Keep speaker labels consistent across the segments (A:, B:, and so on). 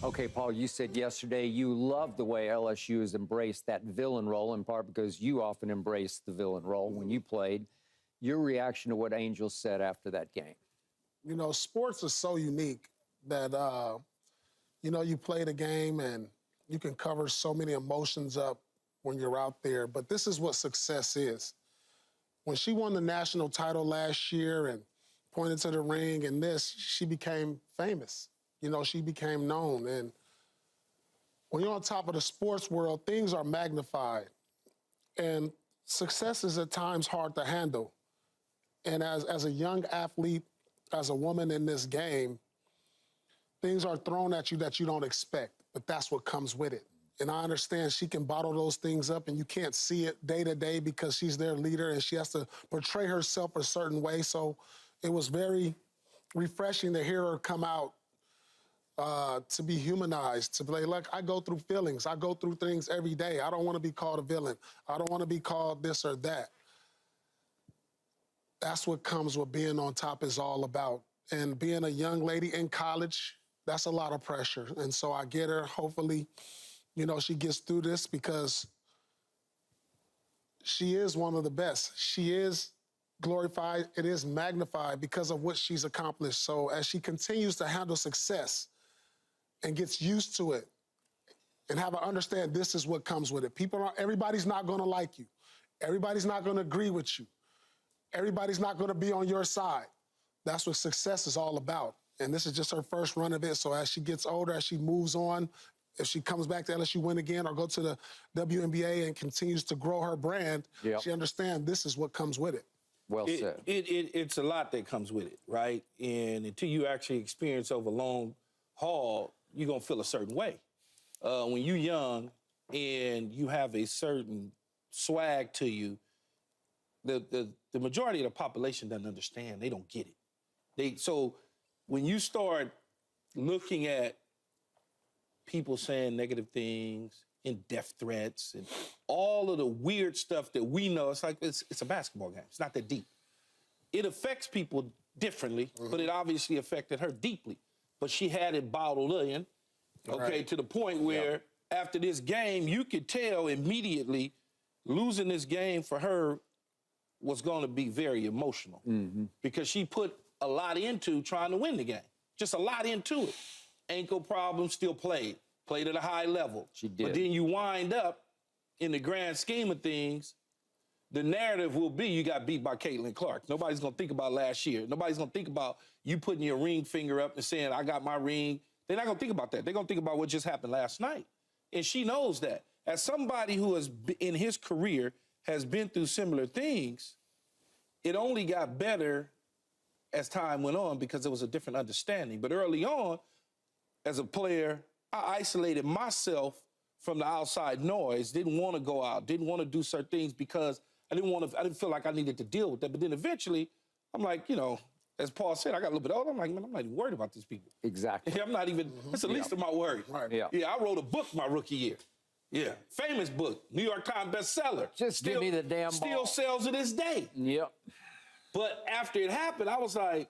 A: Okay, Paul, you said yesterday you love the way LSU has embraced that villain role, in part because you often embraced the villain role when you played. Your reaction to what Angel said after that game?
B: You know, sports is so unique that, you know, you play the game and you can cover so many emotions up when you're out there. But this is what success is. When she won the national title last year and pointed to the ring and this, she became famous. You know, she became known. And when you're on top of the sports world, things are magnified. And success is at times hard to handle. And as a young athlete, as a woman in this game, things are thrown at you that you don't expect, but that's what comes with it. And I understand she can bottle those things up and you can't see it day to day because she's their leader and she has to portray herself a certain way. So it was very refreshing to hear her come out to be humanized, to be like, I go through feelings. I go through things every day. I don't want to be called a villain. I don't want to be called this or that. That's what comes with being on top is all about. And being a young lady in college, that's a lot of pressure. And so I get her. Hopefully, you know, she gets through this because she is one of the best. She is glorified. It is magnified because of what she's accomplished. So as she continues to handle success and gets used to it and have her understand this is what comes with it. Everybody's not going to like you. Everybody's not going to agree with you. Everybody's not going to be on your side. That's what success is all about. And this is just her first run of it. So as she gets older, as she moves on, if she comes back to LSU win again or go to the WNBA and continues to grow her brand, she understands this is what comes with it.
A: Well said.
C: It's a lot that comes with it, right? And until you actually experience over a long haul, you're going to feel a certain way. When you're young and you have a certain swag to you, the majority of the population doesn't understand. They don't get it. So when you start looking at people saying negative things and death threats and all of the weird stuff that we know, it's like it's a basketball game. It's not that deep. It affects people differently, but it obviously affected her deeply. But she had it bottled in, okay, to the point where after this game, you could tell immediately losing this game for her was going to be very emotional because she put a lot into trying to win the game. Just a lot into it. Ankle problems, still played at a high level.
A: She did.
C: But then you wind up, in the grand scheme of things, the narrative will be you got beat by Caitlin Clark. Nobody's going to think about last year. Nobody's going to think about you putting your ring finger up and saying, I got my ring. They're not going to think about that. They're going to think about what just happened last night. And she knows that. As somebody who has, in his career, has been through similar things, it only got better as time went on because there was a different understanding. But early on, as a player, I isolated myself from the outside noise, didn't want to go out, didn't want to do certain things because I didn't feel like I needed to deal with that. But then eventually, I'm like, you know, as Paul said, I got a little bit older. I'm like, man, I'm not even worried about these people.
A: Exactly.
C: I'm not even, that's the least of my worries.
B: Right.
C: Yeah, I wrote a book my rookie year. Yeah, famous book, New York Times bestseller.
A: Just give me the damn ball.
C: Still sells to this day.
A: Yep.
C: But after it happened, I was like,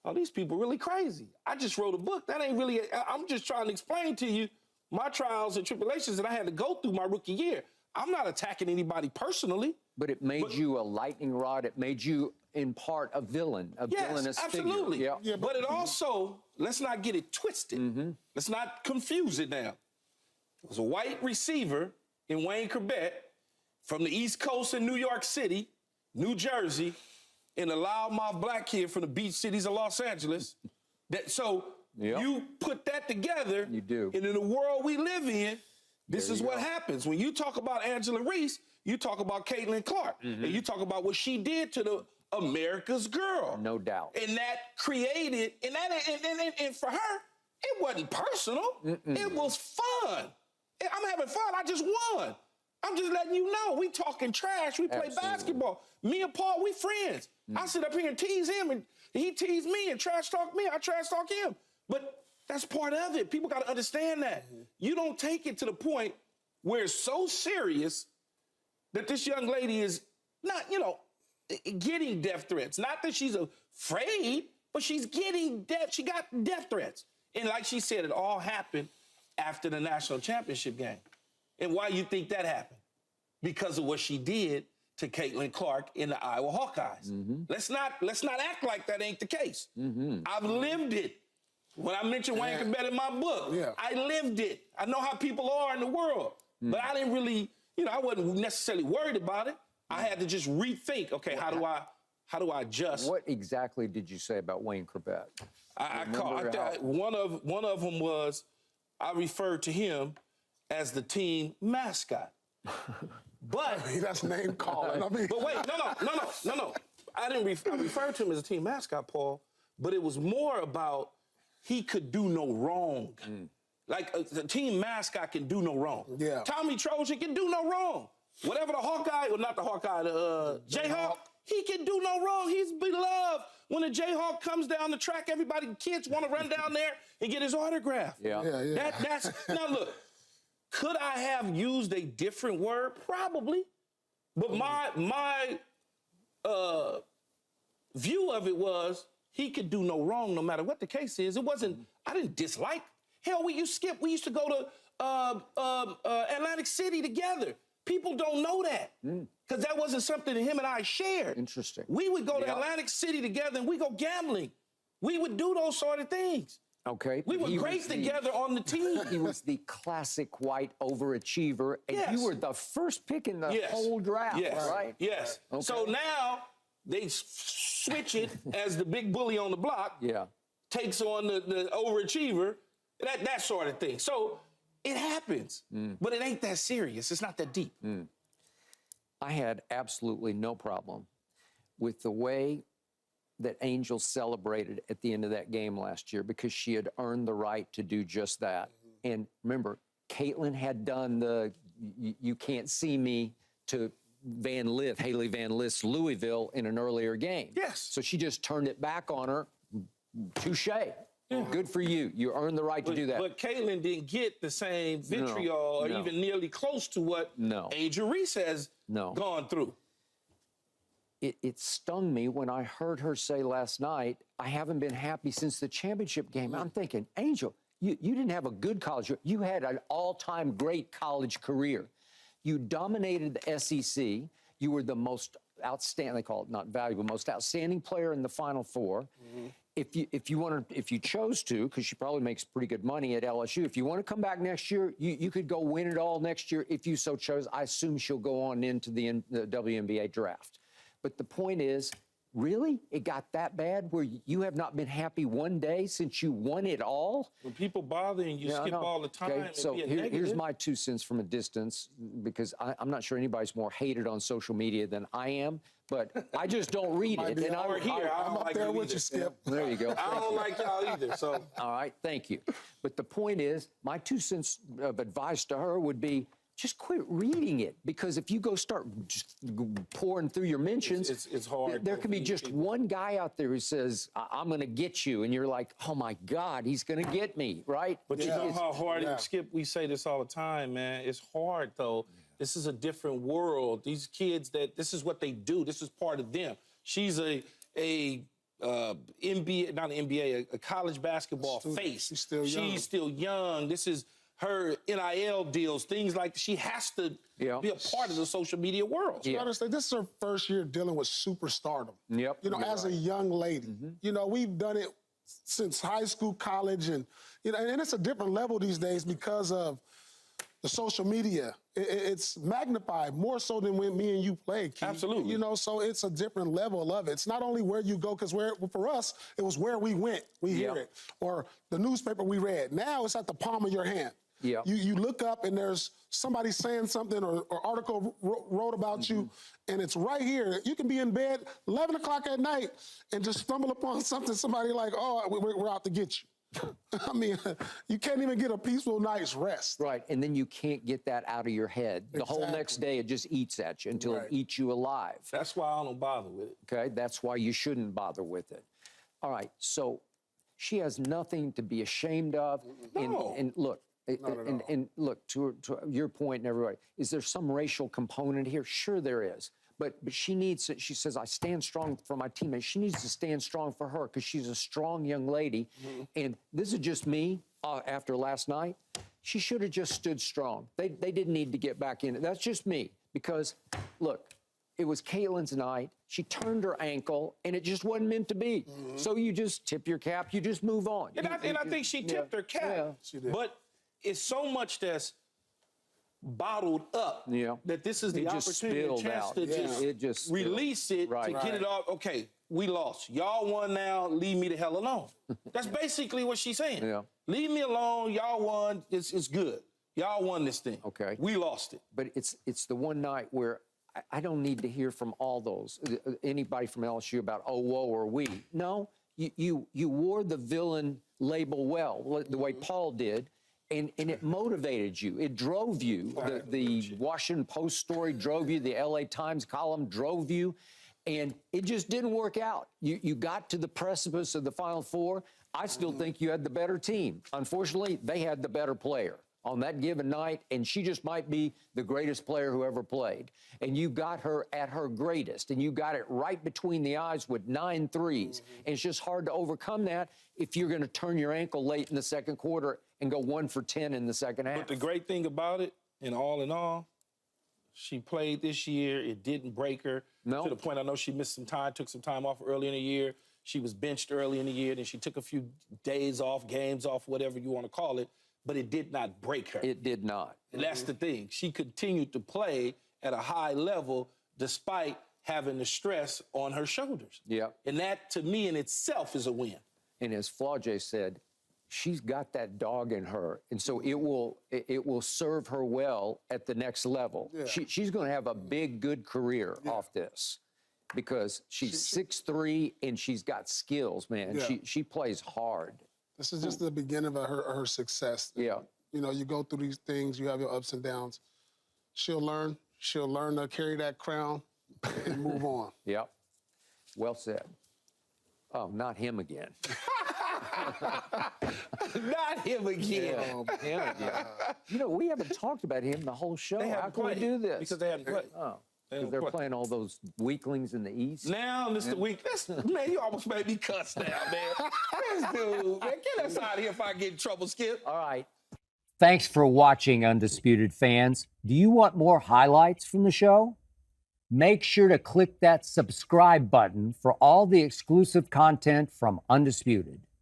C: oh, these people really crazy. I just wrote a book. That ain't really, I'm just trying to explain to you my trials and tribulations that I had to go through my rookie year. I'm not attacking anybody personally.
A: But it made you a lightning rod. It made you, in part, a villain, a villainous
C: absolutely.
A: figure.
B: Yeah,
C: but it also, let's not get it twisted. Let's not confuse it now. It was a white receiver in Wayne Corbett from the East Coast in New York City, New Jersey, and a loudmouth black kid from the beach cities of Los Angeles. You put that together.
A: You do.
C: And in the world we live in, this is what happens. When you talk about Angela Reese, you talk about Caitlin Clark. And you talk about what she did to the America's girl.
A: No doubt.
C: And that created, and for her, it wasn't personal. It was fun. I'm having fun. I just won. I'm just letting you know. We talking trash. We play basketball. Me and Paul, we friends. I sit up here and tease him, and he tease me and trash talk me. I trash talk him. But that's part of it. People got to understand that. You don't take it to the point where it's so serious that this young lady is not, you know, getting death threats. Not that she's afraid, but she's getting death. She got death threats. And like she said, it all happened after the national championship game. And why you think that happened? Because of what she did to Caitlin Clark in the Iowa Hawkeyes. Let's not act like that ain't the case. I've lived it. When I mentioned Wayne Corbett in my book, I lived it. I know how people are in the world. But I didn't really, I wasn't necessarily worried about it. I had to just rethink, okay, how do I adjust?
A: What exactly did you say about Wayne Corbett?
C: One of them was, I referred to him as the team mascot. But
B: that's name calling. I mean,
C: but wait, no. I referred to him as a team mascot, Paul, but it was more about he could do no wrong. Like the team mascot can do no wrong.
B: Yeah.
C: Tommy Trojan can do no wrong. Whatever the Hawkeye, or not the Hawkeye, the Jayhawk, he can do no wrong. He's beloved. When the Jayhawk comes down the track, kids want to run down there and get his autograph.
A: Yeah.
C: Now look, could I have used a different word? Probably. But my view of it was he could do no wrong no matter what the case is. It wasn't, I didn't dislike. Hell, we used to go to Atlantic City together. People don't know that because that wasn't something that him and I shared.
A: Interesting.
C: We would go to Atlantic City together and we go gambling. We would do those sort of things.
A: Okay.
C: We were great together on the team.
A: He was the classic white overachiever, and you were the first pick in the whole draft, right?
C: Yes. Okay. So now they switch it as the big bully on the block takes on the overachiever, that sort of thing. So it happens, but it ain't that serious. It's not that deep.
A: I had absolutely no problem with the way that Angel celebrated at the end of that game last year because she had earned the right to do just that. And remember, Caitlin had done the you can't see me to Haley Van Lith's Louisville in an earlier game.
C: Yes.
A: So she just turned it back on her. Touche. Good for you. You earned the right to do that.
C: But Caitlin didn't get the same vitriol or even nearly close to what Angel Reese has gone through.
A: It stung me when I heard her say last night, I haven't been happy since the championship game. I'm thinking, Angel, you didn't have a good college. You had an all-time great college career. You dominated the SEC. You were the most outstanding, they call it not valuable, most outstanding player in the Final Four. If you chose to, because she probably makes pretty good money at LSU, if you want to come back next year, you could go win it all next year if you so chose. I assume she'll go on into the WNBA draft. But the point is, really? It got that bad where you have not been happy one day since you won it all?
C: When people bother and you skip all the time.
A: Okay, so here's my 2 cents from a distance, because I'm not sure anybody's more hated on social media than I am, but I just don't read it.
B: And I'm up there with you, Skip.
A: There you go.
C: I don't like y'all either. So.
A: All right, thank you. But the point is, my 2 cents of advice to her would be, just quit reading it, because if you go start just pouring through your mentions,
C: it's hard.
A: There can be just one guy out there who says, I'm going to get you. And you're like, oh, my God, he's going to get me, right?
C: But you know how hard it is, Skip, we say this all the time, man. It's hard, though. This is a different world. These kids, this is what they do. This is part of them. She's a NBA, not an NBA, a college basketball face.
B: She's still young.
C: She's still young. This is her NIL deals, things like she has to be a part of the social media world.
B: You understand, this is her first year dealing with superstardom.
A: Yep.
B: As a young lady. We've done it since high school, college, and and it's a different level these days because of the social media. It's magnified more so than when me and you played, Keith.
C: Absolutely.
B: So it's a different level of it. It's not only where you go, because for us, it was where we went. We hear it. Or the newspaper we read. Now it's at the palm of your hand.
A: Yeah.
B: You look up and there's somebody saying something or article wrote about you, and it's right here. You can be in bed 11 o'clock at night and just stumble upon something, somebody like, oh, we're out to get you. I mean, you can't even get a peaceful night's rest.
A: Right, and then you can't get that out of your head. The whole next day, it just eats at you until it eats you alive.
C: That's why I don't bother with it.
A: Okay, that's why you shouldn't bother with it. All right, so she has nothing to be ashamed of.
C: No.
A: And look, and look, to your point and everybody, is there some racial component here? Sure there is. But she says, I stand strong for my teammates. She needs to stand strong for her because she's a strong young lady. And this is just me after last night. she should have just stood strong. They didn't need to get back in it. That's just me. Because, look, it was Caitlin's night. She turned her ankle, and it just wasn't meant to be. So you just tip your cap. You just move on.
C: And I think she tipped her cap.
A: Yeah.
B: She did.
C: But it's so much that's bottled up that this is the
A: It just
C: opportunity, a
A: spilled
C: chance
A: out.
C: to
A: It just spilled.
C: release it to
B: Right.
C: get it off. Okay, we lost. Y'all won now. Leave me the hell alone. That's basically what she's saying.
A: Yeah.
C: Leave me alone. Y'all won. It's good. Y'all won this thing.
A: Okay.
C: We lost it.
A: But it's the one night where I don't need to hear from all those, anybody from LSU about, oh, whoa, or we. No, you wore the villain label well, the way Paul did, and it motivated you. It drove you. The Washington Post story drove you. The LA Times column drove you. And it just didn't work out. You got to the precipice of the Final Four. I still think you had the better team. Unfortunately, they had the better player on that given night, and she just might be the greatest player who ever played. And you got her at her greatest, and you got it right between the eyes with 9 threes. And it's just hard to overcome that if you're going to turn your ankle late in the second quarter and go 1 for 10 in the second half.
C: But the great thing about it, and all in all, she played this year. It didn't break her.
A: No.
C: To the point I know she missed some time, took some time off early in the year. She was benched early in the year. Then she took a few days off, games off, whatever you want to call it. But it did not break her.
A: It did not.
C: And that's the thing. She continued to play at a high level despite having the stress on her shoulders.
A: Yeah.
C: And that, to me, in itself is a win.
A: And as Flau'jae said, she's got that dog in her, and so it will serve her well at the next level.
B: Yeah.
A: She's going to have a big, good career off this because she's 6'3" and she's got skills, man.
B: Yeah.
A: She plays hard.
B: This is just the beginning of her success.
A: Yeah.
B: You know, you go through these things, you have your ups and downs. She'll learn to carry that crown and move on.
A: Yep. Well said. Oh, not him again.
C: Not him again.
A: Him again. You know, we haven't talked about him the whole show.
C: They
A: How
C: haven't
A: can we
C: played
A: do this?
C: because they hadn't played.
A: Oh,
C: They
A: because
C: haven't
A: they're
C: played.
A: playing all those weaklings in the East.
C: Now, Mr. Week, man, you almost made me cuss now, man. This dude, man, get us out of here if I get in trouble, Skip.
A: All right. Thanks for watching, Undisputed fans. Do you want more highlights from the show? Make sure to click that subscribe button for all the exclusive content from Undisputed.